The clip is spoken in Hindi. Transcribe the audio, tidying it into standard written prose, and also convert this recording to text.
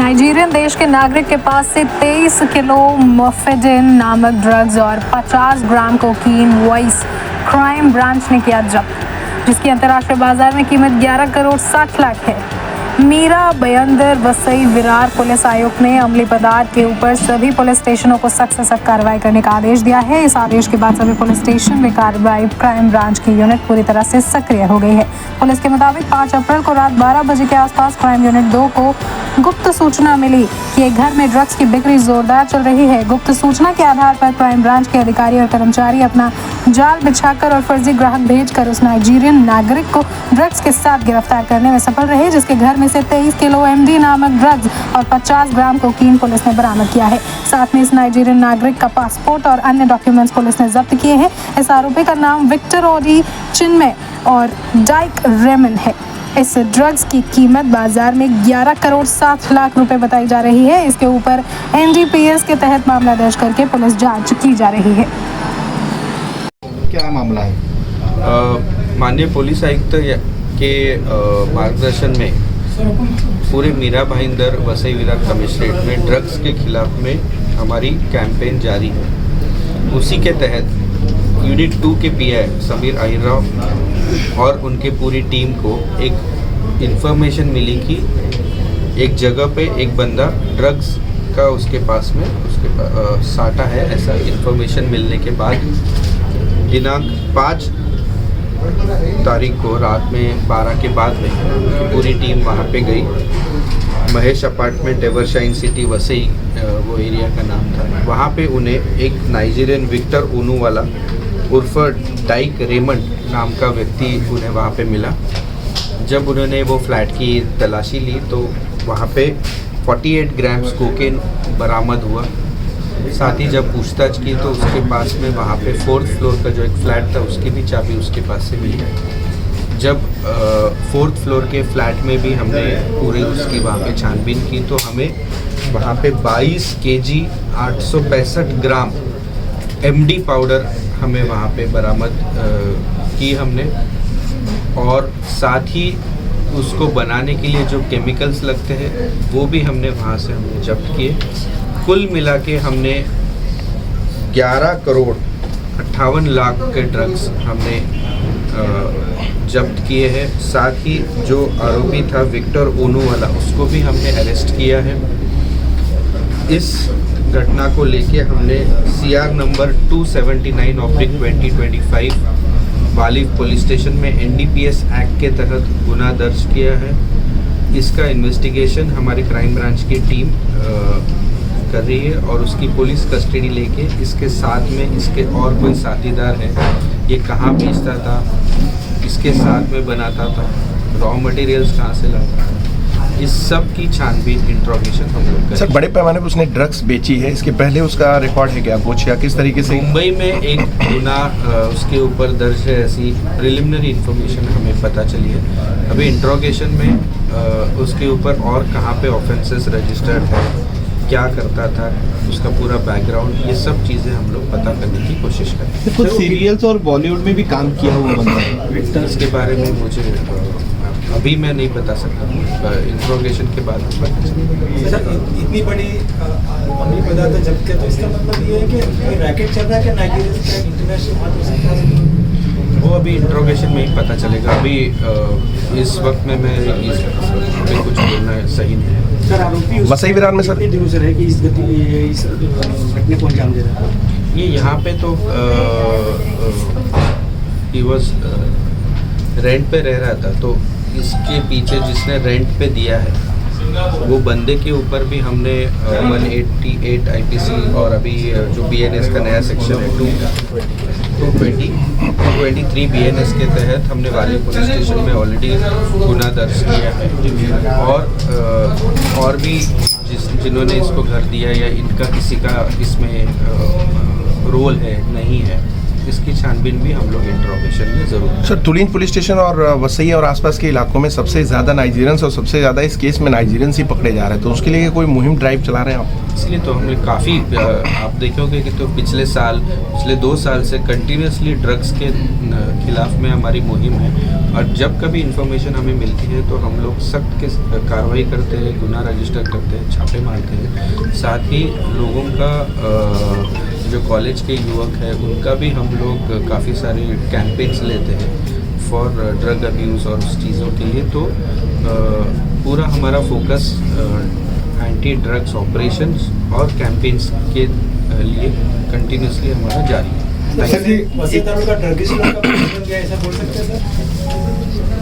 नाइजीरियन देश के नागरिक के पास से 23 किलो मोफेडिन नामक ड्रग्स और 50 ग्राम कोकीन वाइस क्राइम ब्रांच ने किया जब्त, जिसकी अंतर्राष्ट्रीय बाजार में कीमत 11 करोड़ 60 लाख है। मीरा बयंदर वसई विरार पुलिस आयुक्त ने अमली पदार्थ के ऊपर सभी पुलिस स्टेशनों को सख्त से सख्त कार्रवाई करने का आदेश दिया है। इस आदेश के बाद सभी पुलिस स्टेशन में कार्रवाई क्राइम ब्रांच की यूनिट पूरी तरह से सक्रिय हो गई है। पुलिस के मुताबिक 5 अप्रैल को रात 12 बजे के आसपास क्राइम यूनिट 2 को गुप्त सूचना मिली कि एक घर में ड्रग्स की बिक्री जोरदार चल रही है। गुप्त सूचना के आधार पर क्राइम ब्रांच के अधिकारी और कर्मचारी अपना जाल बिछाकर और फर्जी ग्राहक भेजकर उस नाइजीरियन नागरिक को ड्रग्स के साथ गिरफ्तार करने में सफल रहे, जिसके घर में से 23 किलो एमडी नामक ड्रग्स और 50 ग्राम कोकीन पुलिस ने बरामद किया है। साथ में इस नाइजीरियन नागरिक का पासपोर्ट और अन्य डॉक्यूमेंट्स पुलिस ने जब्त किए हैं। इस आरोपी का नाम विक्टर ओडी चिन्मय और डाइक रेमन है। इस ड्रग्स की कीमत बाजार में 11 करोड़ 60 लाख रुपए बताई जा रही है। इसके ऊपर एनडीपीएस के तहत मामला दर्ज करके पुलिस जांच की जा रही है। क्या मामला है? माननीय पुलिस आयुक्त के मार्गदर्शन में पूरे मीरा भाईंदर वसई विरार कमिश्नरेट में ड्रग्स के खिलाफ में हमारी कैंपेन जारी है। उसी के तहत यूनिट 2 के पीआई समीर आहिरराव और उनके पूरी टीम को एक इंफॉर्मेशन मिली कि एक जगह पे एक बंदा ड्रग्स का उसके पास में साटा है। ऐसा इंफॉर्मेशन मिलने के बाद दिनांक 5 तारीख को रात में 12 के बाद में पूरी टीम वहाँ पे गई। Mahesh apartment Evershine city Vasai वो एरिया का नाम था। वहाँ पे उन्हें एक नाइजीरियन विक्टर ओनूवाला उर्फ डाइक रेमंड नाम का व्यक्ति उन्हें वहाँ पे मिला। जब उन्होंने वो फ्लैट की तलाशी ली तो वहाँ पे 48 ग्राम्स कोकेन बरामद हुआ। साथ ही जब पूछताछ की तो उसके पास में वहाँ पे 4th फ्लोर का जो एक फ्लैट था उसकी भी चाबी उसके पास से मिली। जब 4th फ्लोर के फ्लैट में भी हमने पूरे उसकी वहाँ पे छानबीन की तो हमें वहाँ पे 22 केजी 865 ग्राम एमडी पाउडर हमें वहाँ पे बरामद की हमने, और साथ ही उसको बनाने के लिए जो केमिकल्स लगते हैं वो भी हमने वहाँ से हमने जब्त किए। कुल मिला के हमने 11 करोड़ 58 लाख के ड्रग्स हमने जब्त किए हैं। साथ ही जो आरोपी था विक्टर ओनूवाला उसको भी हमने अरेस्ट किया है। इस घटना को लेके हमने CR नंबर 279/2025 वाली पुलिस स्टेशन में NDPS एक्ट के तहत गुना दर्ज किया है। इसका इन्वेस्टिगेशन हमारी क्राइम ब्रांच की टीम कर रही है और उसकी पुलिस कस्टडी लेके इसके साथ में इसके और कोई साथीदार है, ये कहाँ बेचता था, इसके साथ में बनाता था, रॉ मटेरियल्स कहाँ से लाता था, इस सब की छानबीन इंट्रोगेशन हम लोग करें। सर, बड़े पैमाने पर उसने ड्रग्स बेची है, इसके पहले उसका रिकॉर्ड है क्या कुछ, या किस तरीके से? मुंबई में एक गुना उसके ऊपर दर्ज है, ऐसी प्रिलिमिनरी इंफॉर्मेशन हमें पता चली है। अभी इंट्रोगेशन में उसके ऊपर और कहाँ पे ऑफेंसेस रजिस्टर्ड है, क्या करता था, उसका पूरा बैकग्राउंड, ये सब चीज़ें हम लोग पता करने की कोशिश करें। कुछ सीरियल्स और बॉलीवुड में भी काम किया हुआ बंदा है। विक्टर्स के बारे में मुझे अभी मैं नहीं बता सकता, इंट्रोगेशन के बाद पता चलेगा। सर, इतनी बड़ी अमली पदार्थ जब्त किया तो इसका मतलब ये है कि रैकेट चल रहा है कि नाइजीरिया से इंटरनेशनल बात हो सकता है? वो अभी इंट्रोगेशन में ही पता चलेगा। अभी इस वक्त में मैं अभी कुछ बोलना सही नहीं है। सर, आरोपी वसई विरार में सर कितने दिनों से रहे कि इस घटने को अंजाम दे रहा है? ये यहाँ पे तो ही वॉज रेंट पे रह रहा था, तो इसके पीछे जिसने रेंट पे दिया है वो बंदे के ऊपर भी हमने 188 IPC और अभी जो BNS का नया सेक्शन है 223 BNS के तहत हमने वाली पुलिस स्टेशन में ऑलरेडी गुना दर्ज किया है। और भी जिन्होंने इसको घर दिया या इनका किसी का इसमें रोल है नहीं है, इसकी छानबीन भी हम लोग इंट्रोगेशन में ज़रूर। सर, तुलीन पुलिस स्टेशन और वसई और आसपास के इलाकों में सबसे ज़्यादा नाइजीरियंस और सबसे ज़्यादा इस केस में नाइजीरियंस ही पकड़े जा रहे हैं, तो उसके लिए कोई मुहिम ड्राइव चला रहे हैं आप? इसलिए तो हमने काफ़ी आप देखोगे कि तो पिछले 2 साल से कंटिन्यूसली ड्रग्स के खिलाफ में हमारी मुहिम है, और जब कभी इंफॉर्मेशन हमें मिलती है तो हम लोग सख्त कार्रवाई करते हैं, गुना रजिस्टर करते हैं, छापे मारते हैं। साथ ही लोगों का जो कॉलेज के युवक है उनका भी हम लोग काफ़ी सारे कैंपेन्स लेते हैं फॉर ड्रग अब्यूज़ और उस चीज़ों के लिए। तो पूरा हमारा फोकस एंटी ड्रग्स ऑपरेशंस और कैंपेन्स के लिए कंटिन्यूसली हमारा जारी है। सर जी, वसीयत का ड्रगिस्ट का बन गया, ऐसा बोल सकते हैं सर?